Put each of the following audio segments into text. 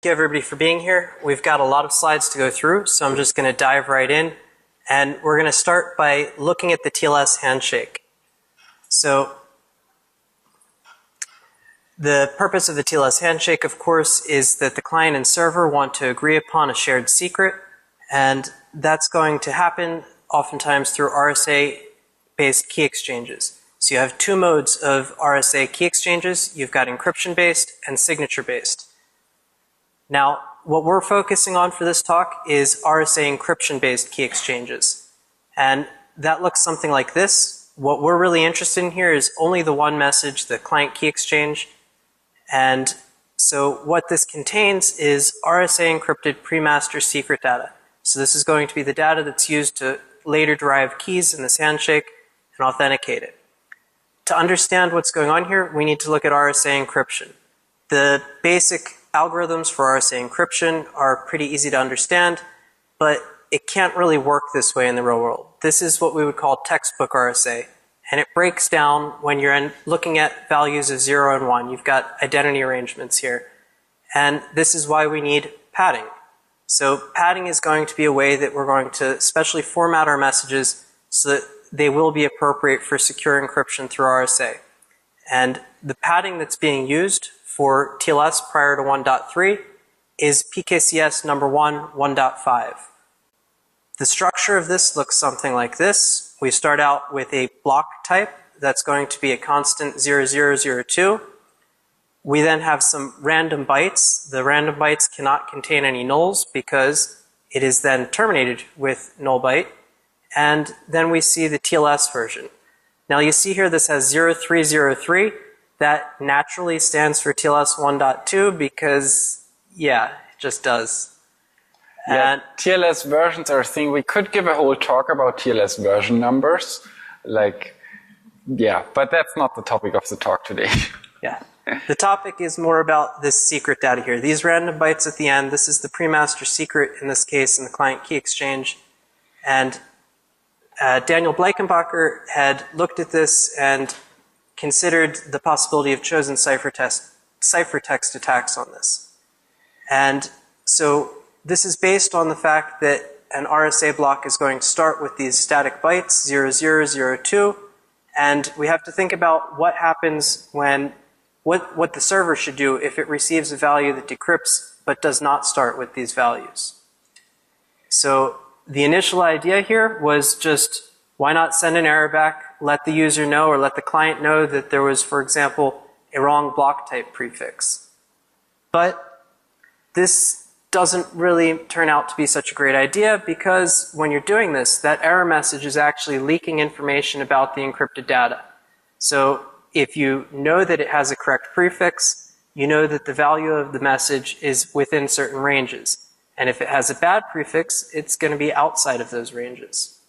Thank you everybody for being here. We've got a lot of slides to go through, so I'm just going to dive right in. And we're going to start by looking at the TLS handshake. So the purpose of the TLS handshake, of course, is that the client and server want to agree upon a shared secret, and that's going to happen oftentimes through RSA-based key exchanges. So you have two modes of RSA key exchanges. You've got encryption-based and signature-based. Now, what we're focusing on for this talk is RSA encryption-based key exchanges. And that looks something like this. What we're really interested in here is only the one message, the client key exchange. And so what this contains is RSA encrypted pre-master secret data. So this is going to be the data that's used to later derive keys in this handshake and authenticate it. To understand what's going on here, we need to look at RSA encryption. The basic algorithms for RSA encryption are pretty easy to understand, but it can't really work this way in the real world. This is what we would call textbook RSA, and it breaks down when you're looking at values of 0 and 1. You've got identity arrangements here, and this is why we need padding. So padding is going to be a way that we're going to specially format our messages so that they will be appropriate for secure encryption through RSA. And the padding that's being used for TLS prior to 1.3 is PKCS number 1.5. The structure of this looks something like this. We start out with a block type that's going to be a constant 0002. We then have some random bytes. The random bytes cannot contain any nulls because it is then terminated with null byte. And then we see the TLS version. Now you see here this has 0303. That naturally stands for TLS 1.2 because, yeah, it just does. Yeah, and TLS versions are a thing. We could give a whole talk about TLS version numbers. Yeah, but that's not the topic of the talk today. Yeah. The topic is more about this secret data here. These random bytes at the end, this is the pre-master secret in this case in the client key exchange. And Daniel Bleichenbacher had looked at this and considered the possibility of chosen ciphertext attacks on this. And so this is based on the fact that an RSA block is going to start with these static bytes, 0002, and we have to think about what happens when, what the server should do if it receives a value that decrypts but does not start with these values. So the initial idea here was just, why not send an error back, let the user know or let the client know that there was, for example, a wrong block type prefix. But this doesn't really turn out to be such a great idea because when you're doing this, that error message is actually leaking information about the encrypted data. So if you know that it has a correct prefix, you know that the value of the message is within certain ranges. And if it has a bad prefix, it's going to be outside of those ranges.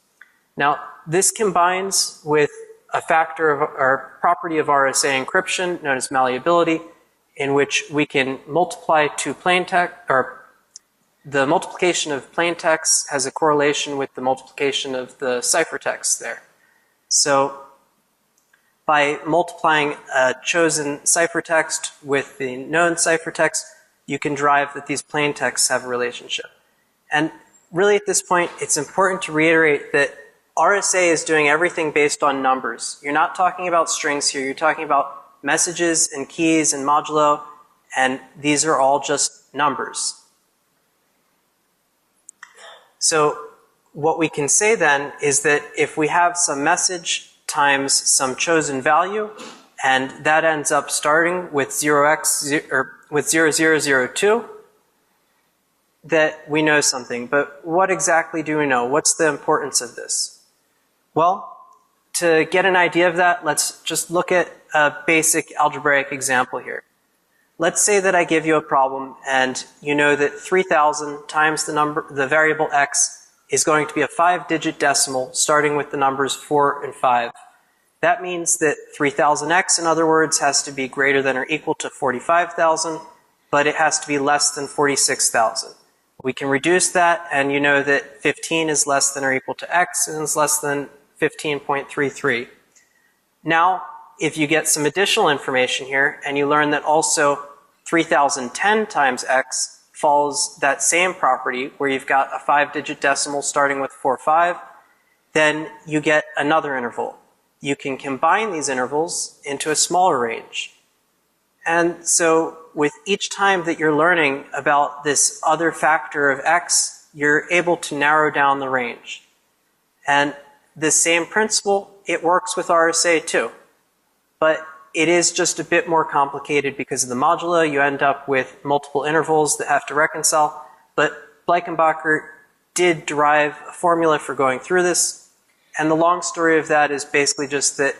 Now, this combines with a factor of or property of RSA encryption known as malleability, in which we can multiply two plain text, or the multiplication of plain text has a correlation with the multiplication of the ciphertext there. So by multiplying a chosen ciphertext with the known ciphertext, you can derive that these plain texts have a relationship. And really at this point, it's important to reiterate that RSA is doing everything based on numbers. You're not talking about strings here. You're talking about messages and keys and modulo, and these are all just numbers. So what we can say then is that if we have some message times some chosen value, and that ends up starting with 0x or with 0002, that we know something. But what exactly do we know? What's the importance of this? Well, to get an idea of that, let's just look at a basic algebraic example here. Let's say that I give you a problem and you know that 3000 times the variable x is going to be a 5-digit decimal starting with the numbers 4 and 5. That means that 3000x, in other words, has to be greater than or equal to 45,000, but it has to be less than 46,000. We can reduce that, and you know that 15 is less than or equal to x and is less than 15.33. Now, if you get some additional information here, and you learn that also 3010 times x follows that same property, where you've got a 5-digit decimal starting with 45, then you get another interval. You can combine these intervals into a smaller range. And so with each time that you're learning about this other factor of x, you're able to narrow down the range. And this same principle, it works with RSA too. But it is just a bit more complicated because of the modula. You end up with multiple intervals that have to reconcile. But Bleichenbacher did derive a formula for going through this. And the long story of that is basically just that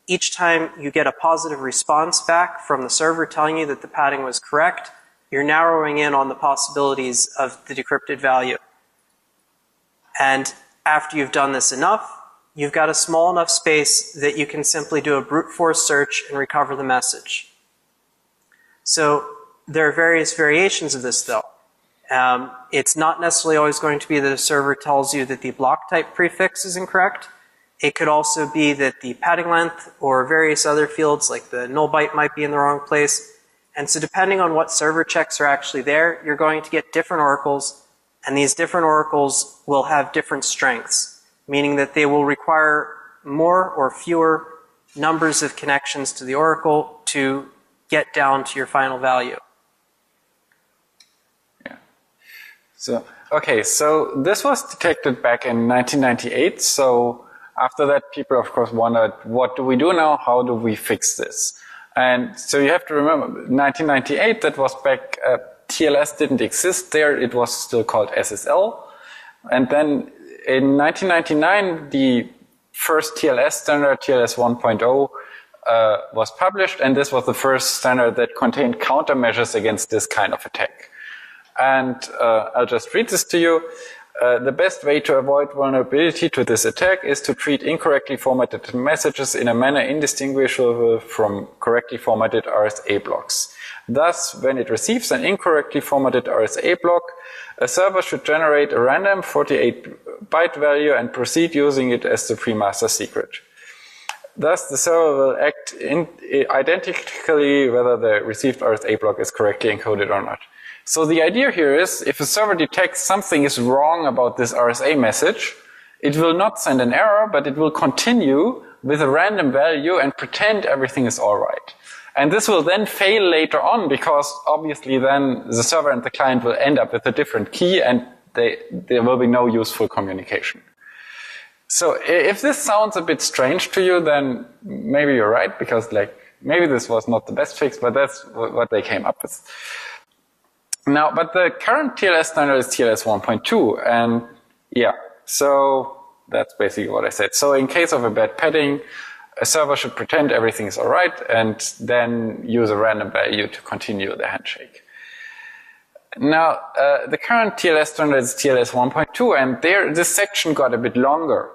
each time you get a positive response back from the server telling you that the padding was correct, you're narrowing in on the possibilities of the decrypted value. And after you've done this enough, you've got a small enough space that you can simply do a brute force search and recover the message. So there are various variations of this though. It's not necessarily always going to be that a server tells you that the block type prefix is incorrect. It could also be that the padding length or various other fields like the null byte might be in the wrong place. And so depending on what server checks are actually there, you're going to get different oracles, and these different oracles will have different strengths, meaning that they will require more or fewer numbers of connections to the oracle to get down to your final value. Yeah. So, okay, so this was detected back in 1998, so after that, people, of course, wondered, what do we do now? How do we fix this? And so you have to remember, 1998, that was back, TLS didn't exist there. It was still called SSL. And then in 1999, the first TLS standard, TLS 1.0, was published. And this was the first standard that contained countermeasures against this kind of attack. And I'll just read this to you. The best way to avoid vulnerability to this attack is to treat incorrectly formatted messages in a manner indistinguishable from correctly formatted RSA blocks. Thus, when it receives an incorrectly formatted RSA block, a server should generate a random 48-byte value and proceed using it as the pre-master secret. Thus, the server will act identically whether the received RSA block is correctly encoded or not. So the idea here is, if a server detects something is wrong about this RSA message, it will not send an error, but it will continue with a random value and pretend everything is alright. And this will then fail later on, because obviously then the server and the client will end up with a different key and there will be no useful communication. So if this sounds a bit strange to you, then maybe you're right, because maybe this was not the best fix, but that's what they came up with. Now, but the current TLS standard is TLS 1.2, and yeah, so that's basically what I said. So in case of a bad padding, a server should pretend everything is alright and then use a random value to continue the handshake. Now, the current TLS standard is TLS 1.2, and this section got a bit longer.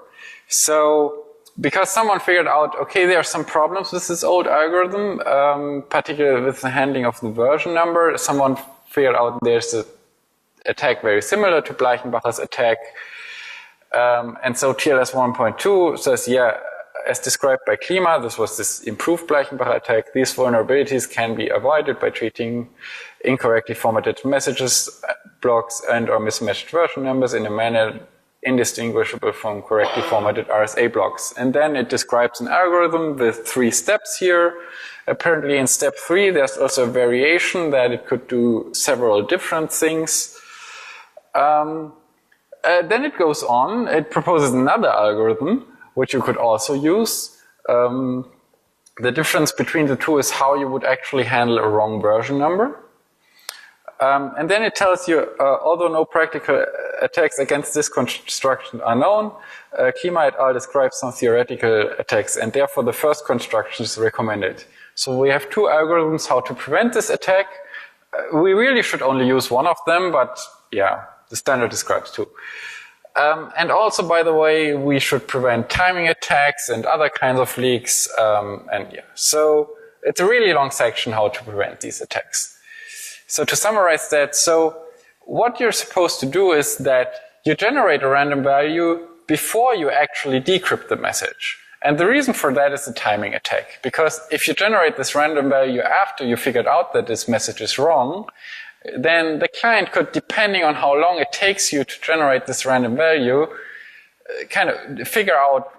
So, because someone figured out, okay, there are some problems with this old algorithm, particularly with the handling of the version number, someone figured out there's an attack very similar to Bleichenbacher's attack. And so TLS 1.2 says, yeah, as described by Klima, this was this improved Bleichenbacher attack. These vulnerabilities can be avoided by treating incorrectly formatted messages, blocks, and or mismatched version numbers in a manner indistinguishable from correctly formatted RSA blocks. And then it describes an algorithm with 3 steps here. Apparently in step 3 there's also a variation that it could do several different things. Then it goes on, it proposes another algorithm which you could also use. The difference between the two is how you would actually handle a wrong version number. And then it tells you, although no practical attacks against this construction are known, Klima et al. Describes some theoretical attacks, and therefore the first construction is recommended. So we have 2 algorithms how to prevent this attack. We really should only use one of them, but yeah, the standard describes 2. And also, by the way, we should prevent timing attacks and other kinds of leaks. And yeah, so it's a really long section how to prevent these attacks. So to summarize that, so what you're supposed to do is that you generate a random value before you actually decrypt the message. And the reason for that is the timing attack. Because if you generate this random value after you figured out that this message is wrong, then the client could, depending on how long it takes you to generate this random value, kind of figure out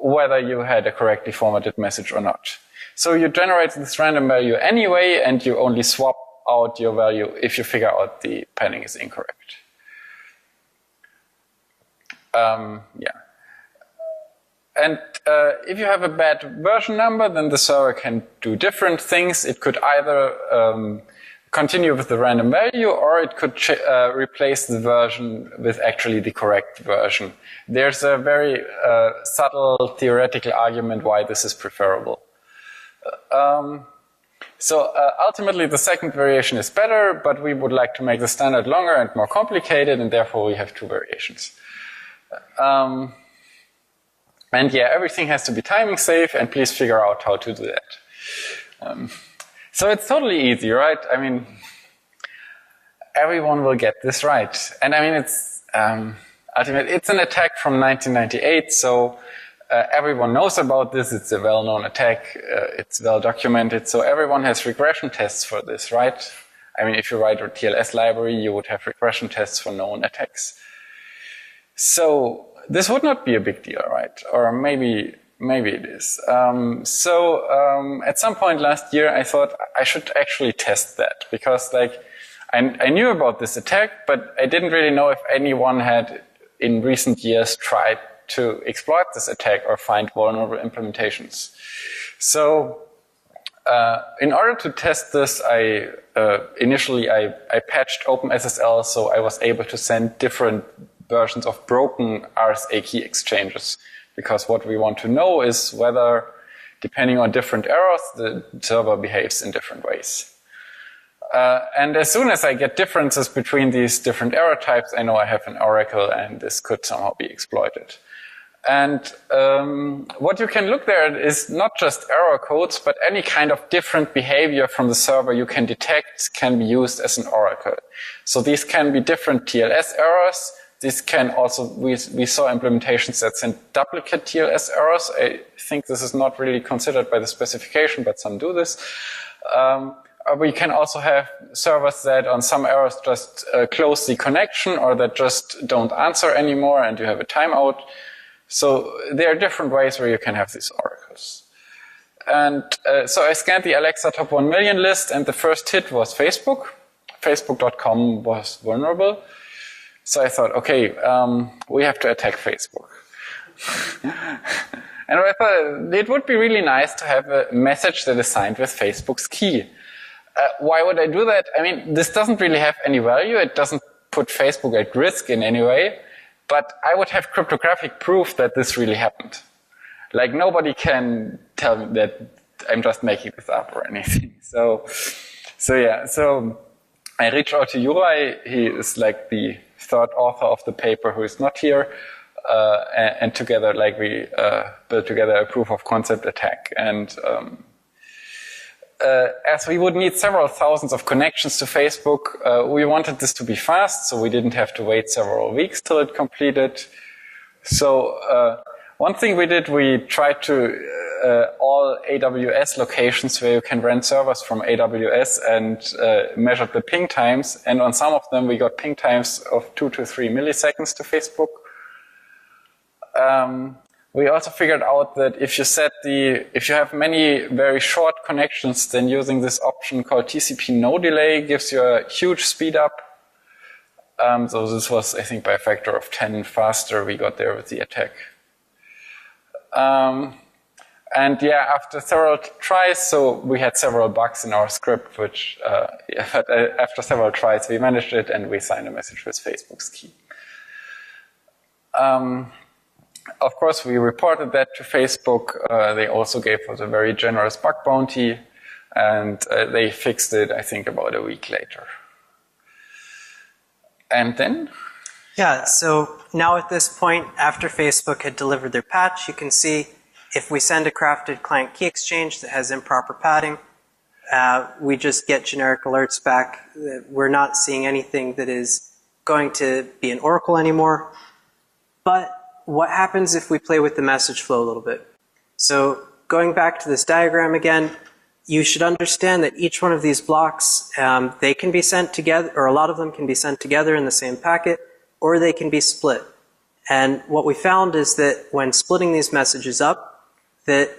whether you had a correctly formatted message or not. So you generate this random value anyway, and you only swap out your value if you figure out the padding is incorrect. Yeah. And if you have a bad version number, then the server can do different things. It could either continue with the random value, or it could replace the version with actually the correct version. There's a very subtle theoretical argument why this is preferable. So ultimately the second variation is better, but we would like to make the standard longer and more complicated, and therefore we have two variations. And yeah, everything has to be timing safe, and please figure out how to do that. So it's totally easy, right? I mean, everyone will get this right. And I mean, it's ultimately, it's an attack from 1998, so everyone knows about this. It's a well-known attack. It's well documented. So everyone has regression tests for this, right? I mean, if you write a TLS library, you would have regression tests for known attacks. So this would not be a big deal, right? Or maybe it is. At some point last year, I thought I should actually test that, because like I knew about this attack, but I didn't really know if anyone had in recent years tried to exploit this attack or find vulnerable implementations. So in order to test this, initially I patched OpenSSL, so I was able to send different versions of broken RSA key exchanges, because what we want to know is whether, depending on different errors, the server behaves in different ways. And as soon as I get differences between these different error types, I know I have an oracle and this could somehow be exploited. And what you can look there is not just error codes, but any kind of different behavior from the server you can detect can be used as an oracle. So these can be different TLS errors. This can also, we saw implementations that send duplicate TLS errors. I think this is not really considered by the specification, but some do this. We can also have servers that on some errors just close the connection, or that just don't answer anymore and you have a timeout. So there are different ways where you can have these oracles. And so I scanned the Alexa top 1 million list, and the first hit was Facebook. Facebook.com was vulnerable. So I thought, okay, we have to attack Facebook. And I thought it would be really nice to have a message that is signed with Facebook's key. Why would I do that? I mean, this doesn't really have any value. It doesn't put Facebook at risk in any way. But I would have cryptographic proof that this really happened. Like, nobody can tell me that I'm just making this up or anything. So I reached out to Juraj. He is like the third author of the paper who is not here. And together, like, we built together a proof of concept attack. And as we would need several thousands of connections to Facebook, we wanted this to be fast, so we didn't have to wait several weeks till it completed. So one thing we did, we tried to all AWS locations where you can rent servers from AWS and measured the ping times, and on some of them we got ping times of 2 to 3 milliseconds to Facebook. We also figured out that if you have many very short connections, then using this option called TCP no delay gives you a huge speed up. So this was, I think, by a factor of 10 faster we got there with the attack. And yeah, after several tries, so we had several bugs in our script, which, but after several tries we managed it, and we signed a message with Facebook's key. Of course, we reported that to Facebook. They also gave us a very generous bug bounty, and they fixed it, I think, about a week later. And then? Yeah, so now at this point, after Facebook had delivered their patch, you can see if we send a crafted client key exchange that has improper padding, we just get generic alerts back. We're not seeing anything that is going to be an oracle anymore. But what happens if we play with the message flow a little bit? So going back to this diagram again, you should understand that each one of these blocks, they can be sent together, or a lot of them can be sent together in the same packet, or they can be split. And what we found is that when splitting these messages up, that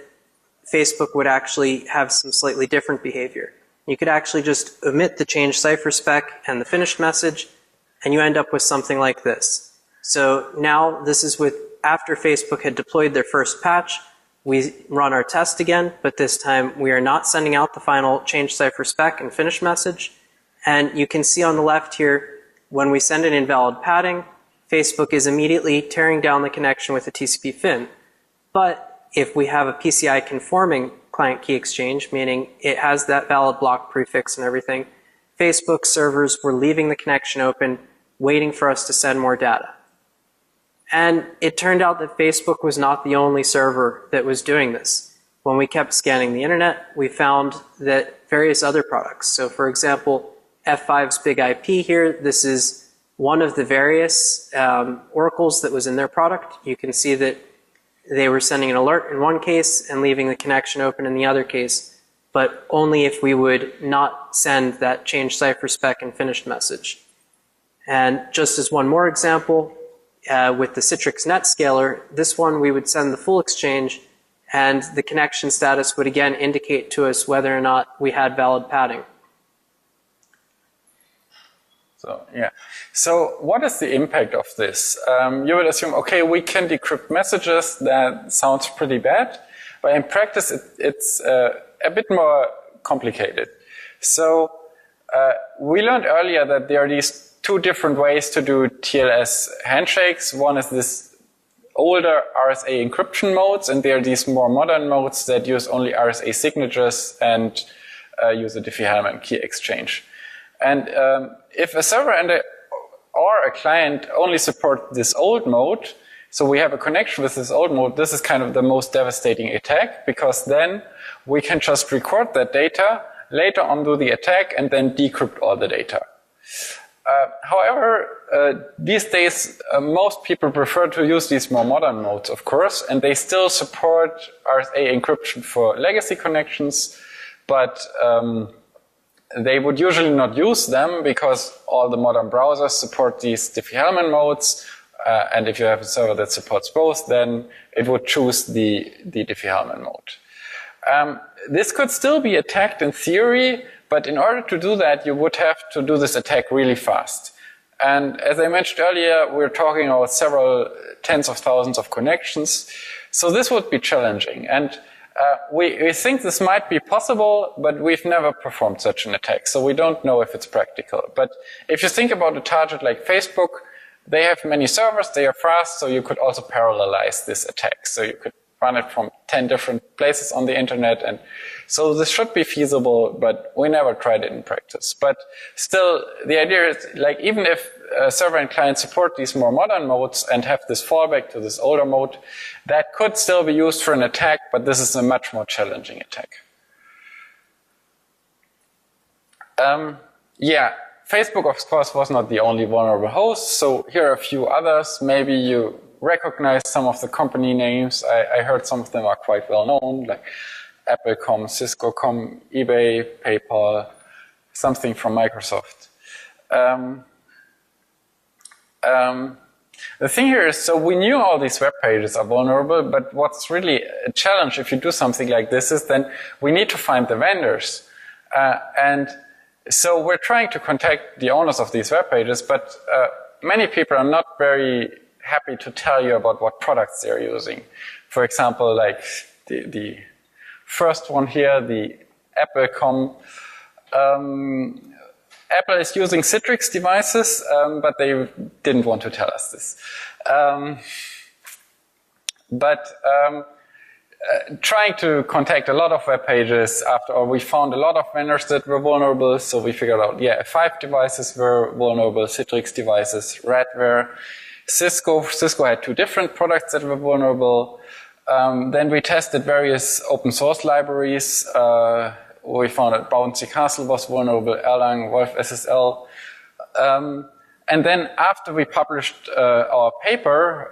Facebook would actually have some slightly different behavior. You could actually just omit the change cipher spec and the finished message, and you end up with something like this. So now this is with after Facebook had deployed their first patch. We run our test again, but this time we are not sending out the final change cipher spec and finished message. And you can see on the left here, when we send an invalid padding, Facebook is immediately tearing down the connection with the TCP FIN. But if we have a PCI conforming client key exchange, meaning it has that valid block prefix and everything, Facebook servers were leaving the connection open, waiting for us to send more data. And it turned out that Facebook was not the only server that was doing this. When we kept scanning the internet, we found that various other products. So for example, F5's Big IP here, this is one of the various oracles that was in their product. You can see that they were sending an alert in one case and leaving the connection open in the other case, but only if we would not send that change cipher spec and finished message. And just as one more example, with the Citrix NetScaler, this one we would send the full exchange and the connection status would again indicate to us whether or not we had valid padding. So, yeah. So what is the impact of this? You would assume, okay, we can decrypt messages. That sounds pretty bad. But in practice, it's a bit more complicated. So we learned earlier that there are these two different ways to do TLS handshakes. One is this older RSA encryption modes, and there are these more modern modes that use only RSA signatures and use a Diffie-Hellman key exchange. And if a server or a client only support this old mode, so we have a connection with this old mode, this is kind of the most devastating attack, because then we can just record that data, later on do the attack, and then decrypt all the data. However, these days, most people prefer to use these more modern modes, of course, and they still support RSA encryption for legacy connections, but they would usually not use them because all the modern browsers support these Diffie-Hellman modes, and if you have a server that supports both, then it would choose the Diffie-Hellman mode. This could still be attacked in theory, but in order to do that, you would have to do this attack really fast. And as I mentioned earlier, we're talking about several tens of thousands of connections. So this would be challenging. And we think this might be possible, but we've never performed such an attack. So we don't know if it's practical. But if you think about a target like Facebook, they have many servers, they are fast, so you could also parallelize this attack. So you could run it from 10 different places on the internet, and so this should be feasible, but we never tried it in practice. But still, the idea is, like, even if server and client support these more modern modes and have this fallback to this older mode, that could still be used for an attack, but this is a much more challenging attack. Yeah, Facebook, of course, was not the only vulnerable host, so here are a few others. Maybe you recognize some of the company names. I heard some of them are quite well known, like Apple.com, Cisco.com, eBay, PayPal, something from Microsoft. The thing here is, so we knew all these web pages are vulnerable, but what's really a challenge if you do something like this is then we need to find the vendors. And so we're trying to contact the owners of these web pages, but many people are not very happy to tell you about what products they're using. For example, like the first one here, the Apple.com. Apple is using Citrix devices, but they didn't want to tell us this. Trying to contact a lot of web pages, after all, we found a lot of vendors that were vulnerable, so we figured out, yeah, F5 devices were vulnerable, Citrix devices, Radware, Cisco had two different products that were vulnerable. Then we tested various open source libraries. We found that Bouncy Castle was vulnerable, Erlang, Wolf SSL. And then after we published our paper,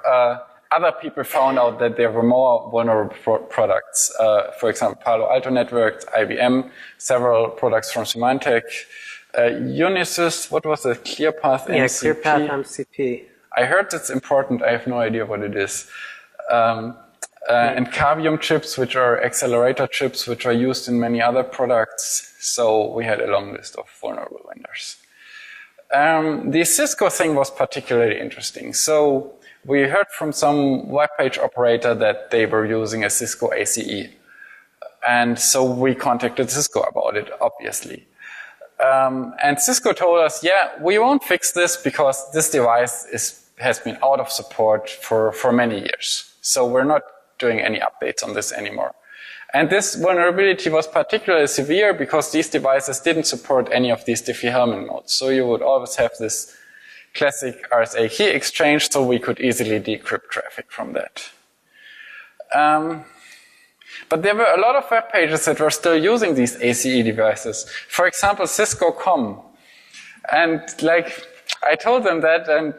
other people found out that there were more vulnerable products. For example, Palo Alto Networks, IBM, several products from Symantec, Unisys, what was it? ClearPath MCP? Yeah, ClearPath MCP. I heard it's important. I have no idea what it is. And Cavium chips, which are accelerator chips, which are used in many other products. So we had a long list of vulnerable vendors. The Cisco thing was particularly interesting. So we heard from some web page operator that they were using a Cisco ACE. And so we contacted Cisco about it, obviously. And Cisco told us, yeah, we won't fix this because this device has been out of support for many years. So we're not doing any updates on this anymore. And this vulnerability was particularly severe because these devices didn't support any of these Diffie-Hellman modes. So you would always have this classic RSA key exchange, so we could easily decrypt traffic from that. But there were a lot of web pages that were still using these ACE devices. For example, Cisco.com. And I told them that, and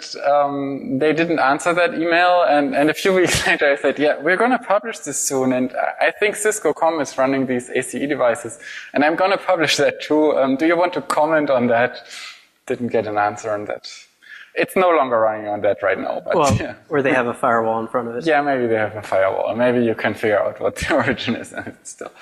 they didn't answer that email. And a few weeks later, I said, yeah, we're going to publish this soon. And I think Cisco.com is running these ACE devices. And I'm going to publish that too. Do you want to comment on that? Didn't get an answer on that. It's no longer running on that right now. But well, yeah. Or they have a firewall in front of it. Yeah, maybe they have a firewall. Maybe you can figure out what the origin is and it's still.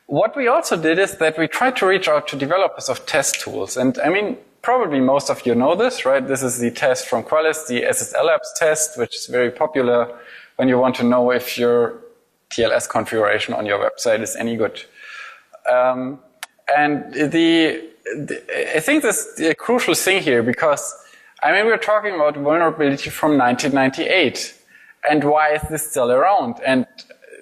What we also did is that we tried to reach out to developers of test tools. And I mean, probably most of you know this, right? This is the test from Qualys, the SSL Labs test, which is very popular when you want to know if your TLS configuration on your website is any good. And I think this is a crucial thing here because, I mean, we're talking about vulnerability from 1998. And why is this still around? And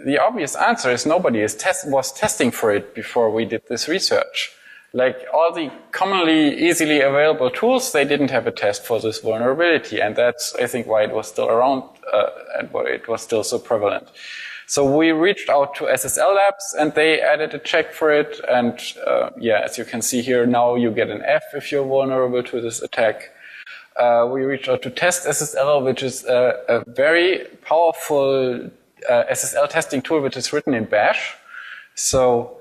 the obvious answer is nobody was testing for it before we did this research. Like all the commonly easily available tools, they didn't have a test for this vulnerability. And that's, I think, why it was still around and why it was still so prevalent. So we reached out to SSL Labs and they added a check for it. And as you can see here, now you get an F if you're vulnerable to this attack. We reached out to Test SSL, which is a very powerful SSL testing tool, which is written in Bash. So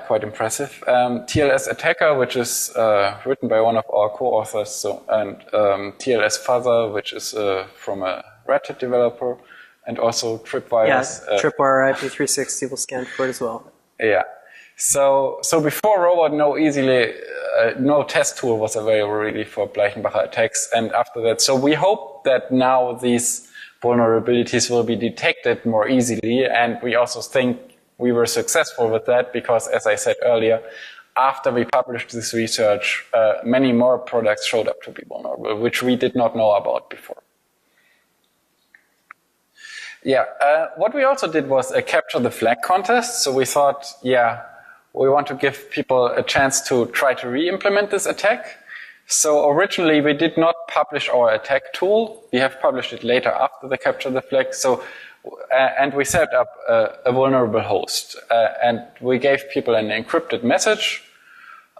quite impressive. TLS Attacker, which is written by one of our co-authors, and TLS Fuzzer, which is from a Red Hat developer. And also Tripwire. Yeah, Tripwire IP360 will scan for it as well. Yeah. So before Robot, no test tool was available really for Bleichenbacher attacks. And after that, so we hope that now these vulnerabilities will be detected more easily. And we also think we were successful with that because, as I said earlier, after we published this research, many more products showed up to be vulnerable, which we did not know about before. Yeah, what we also did was a capture the flag contest. So we thought, we want to give people a chance to try to re-implement this attack. So originally we did not publish our attack tool. We have published it later after the capture the flag. So, and we set up a vulnerable host. And we gave people an encrypted message.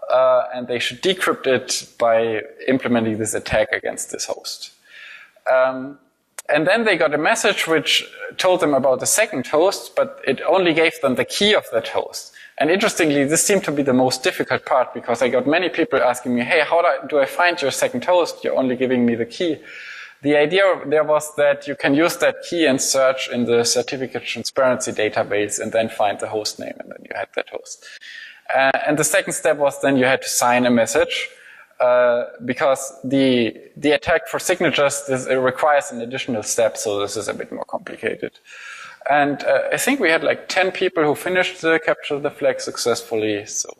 And they should decrypt it by implementing this attack against this host. And then they got a message which told them about the second host, but it only gave them the key of that host. And interestingly, this seemed to be the most difficult part because I got many people asking me, hey, how do I find your second host? You're only giving me the key. The idea there was that you can use that key and search in the certificate transparency database and then find the host name, and then you had that host. And the second step was then you had to sign a message. Because the attack for signatures requires an additional step, so this is a bit more complicated. And I think we had like 10 people who finished the capture the flag successfully. So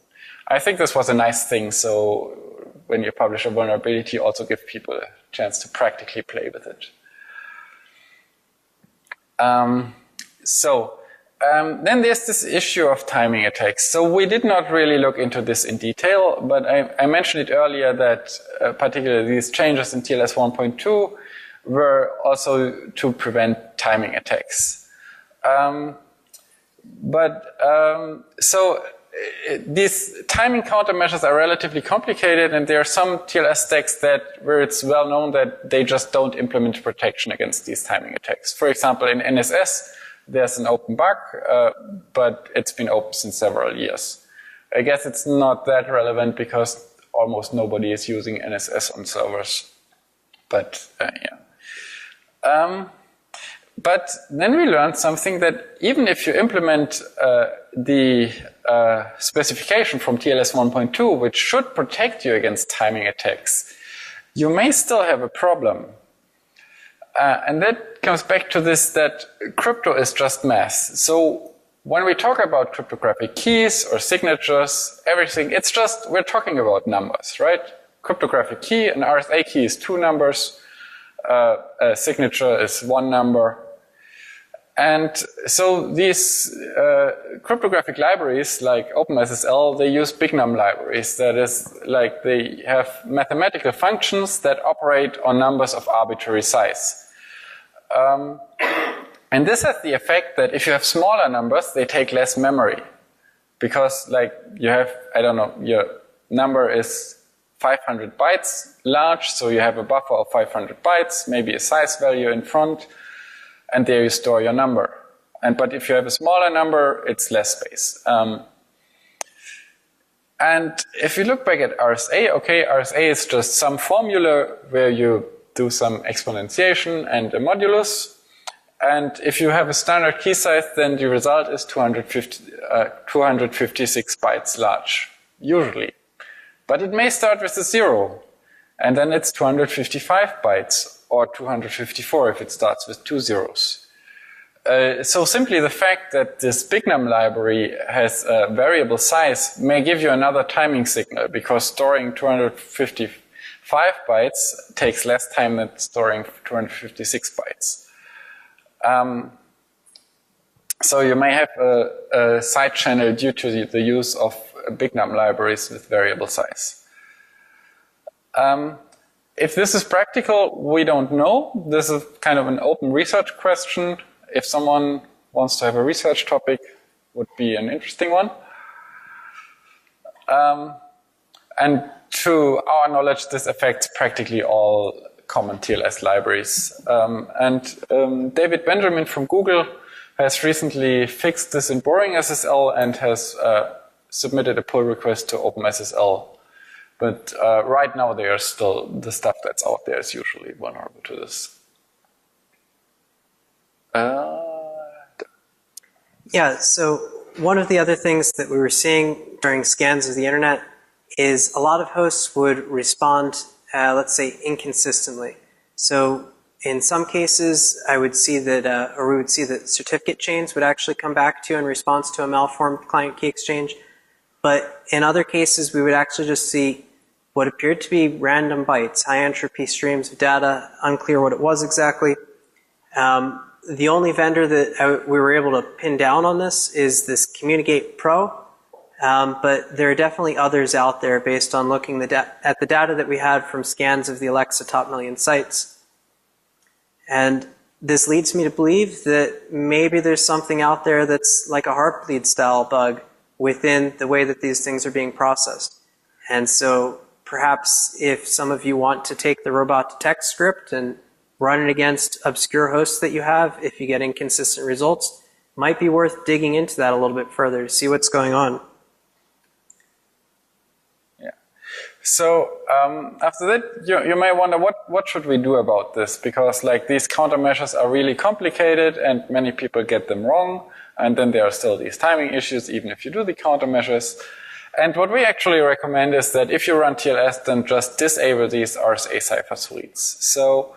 I think this was a nice thing. So when you publish a vulnerability, also give people a chance to practically play with it. Then there's this issue of timing attacks. So we did not really look into this in detail, but I mentioned it earlier that particularly these changes in TLS 1.2 were also to prevent timing attacks. So these timing countermeasures are relatively complicated, and there are some TLS stacks where it's well known that they just don't implement protection against these timing attacks. For example, in NSS, there's an open bug, but it's been open since several years. I guess it's not that relevant because almost nobody is using NSS on servers. But yeah. But then we learned something, that even if you implement the specification from TLS 1.2, which should protect you against timing attacks, you may still have a problem. And that comes back to this, that crypto is just math. So when we talk about cryptographic keys or signatures, everything, we're talking about numbers, right? Cryptographic key, an RSA key is 2 numbers, a signature is 1 number. And so these cryptographic libraries like OpenSSL, they use big num libraries. That is, like, they have mathematical functions that operate on numbers of arbitrary size. And this has the effect that if you have smaller numbers, they take less memory. Because, like, you have, I don't know, your number is 500 bytes large, so you have a buffer of 500 bytes, maybe a size value in front, and there you store your number. But if you have a smaller number, it's less space. And if you look back at RSA, okay, RSA is just some formula where you do some exponentiation and a modulus. And if you have a standard key size, then the result is 256 bytes large, usually. But it may start with a 0, and then it's 255 bytes, or 254 if it starts with 2 zeros. So simply the fact that this big num library has a variable size may give you another timing signal, because storing 255 bytes takes less time than storing 256 bytes. So you may have a side channel due to the use of big num libraries with variable size. If this is practical, we don't know. This is kind of an open research question. If someone wants to have a research topic, would be an interesting one. And to our knowledge, this affects practically all common TLS libraries. David Benjamin from Google has recently fixed this in Boring SSL and has submitted a pull request to OpenSSL. But right now, they are still, the stuff that's out there is usually vulnerable to this. Yeah, so one of the other things that we were seeing during scans of the internet is a lot of hosts would respond, let's say, inconsistently. So in some cases, I would see that, or we would see that certificate chains would actually come back to you in response to a malformed client key exchange. But in other cases, we would actually just see what appeared to be random bytes, high entropy streams of data, unclear what it was exactly. The only vendor that we were able to pin down on this is this Communicate Pro, but there are definitely others out there based on looking at the data that we had from scans of the Alexa top million sites. And this leads me to believe that maybe there's something out there that's like a Heartbleed style bug within the way that these things are being processed. And so perhaps if some of you want to take the robot detect script and run it against obscure hosts that you have, if you get inconsistent results, might be worth digging into that a little bit further to see what's going on. Yeah. So after that, you may wonder, what should we do about this? Because, like, these countermeasures are really complicated and many people get them wrong. And then there are still these timing issues, even if you do the countermeasures. And what we actually recommend is that if you run TLS, then just disable these RSA cipher suites. So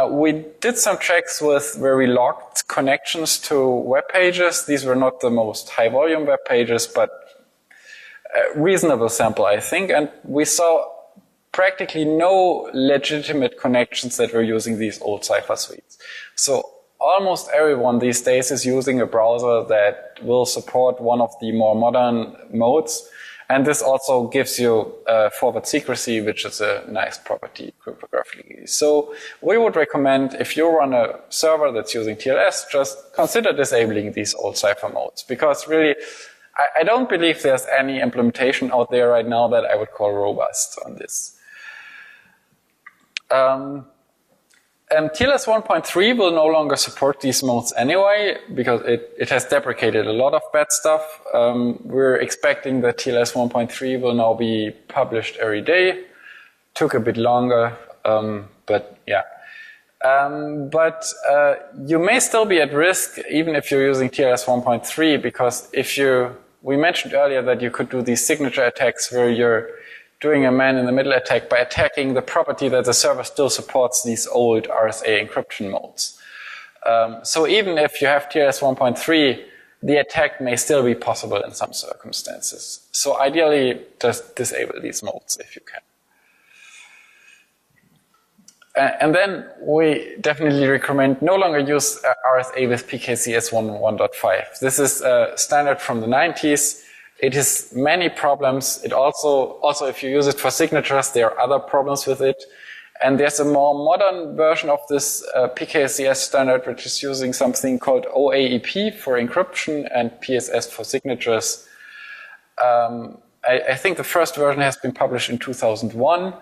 we did some checks where we logged connections to web pages. These were not the most high volume web pages, but a reasonable sample, I think. And we saw practically no legitimate connections that were using these old cipher suites. So almost everyone these days is using a browser that will support one of the more modern modes. And this also gives you forward secrecy, which is a nice property cryptographically. So we would recommend, if you run a server that's using TLS, just consider disabling these old cipher modes. Because really, I don't believe there's any implementation out there right now that I would call robust on this. TLS 1.3 will no longer support these modes anyway, because it has deprecated a lot of bad stuff. We're expecting that TLS 1.3 will now be published every day. Took a bit longer, but yeah. You may still be at risk even if you're using TLS 1.3, because we mentioned earlier that you could do these signature attacks where you're doing a man-in-the-middle attack by attacking the property that the server still supports these old RSA encryption modes. So even if you have TLS 1.3, the attack may still be possible in some circumstances. So ideally, just disable these modes if you can. And then we definitely recommend no longer use RSA with PKCS 1.1.5. This is a standard from the 90s. It has many problems. It also if you use it for signatures, there are other problems with it. And there's a more modern version of this PKCS standard, which is using something called OAEP for encryption and PSS for signatures. I think the first version has been published in 2001.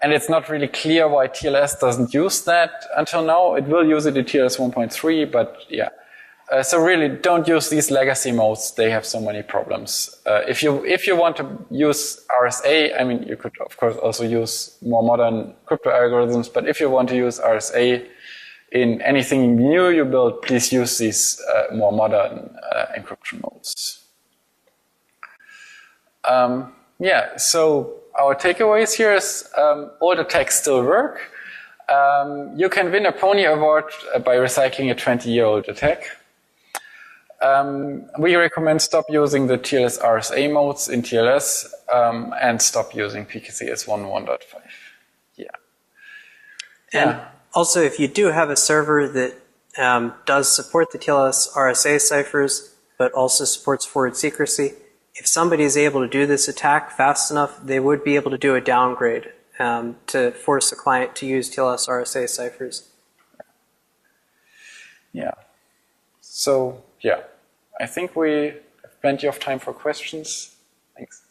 And it's not really clear why TLS doesn't use that until now. It will use it in TLS 1.3, but yeah. So really, don't use these legacy modes. They have so many problems. If you want to use RSA, I mean, you could of course also use more modern crypto algorithms. But if you want to use RSA in anything new you build, please use these more modern encryption modes. Yeah. So our takeaways here is old attacks still work. You can win a Pony Award by recycling a 20-year-old attack. We recommend stop using the TLS RSA modes in TLS and stop using PKCS 1.1.5. Yeah. And also, if you do have a server that does support the TLS RSA ciphers, but also supports forward secrecy, if somebody is able to do this attack fast enough, they would be able to do a downgrade to force a client to use TLS RSA ciphers. Yeah. So, yeah. I think we have plenty of time for questions. Thanks.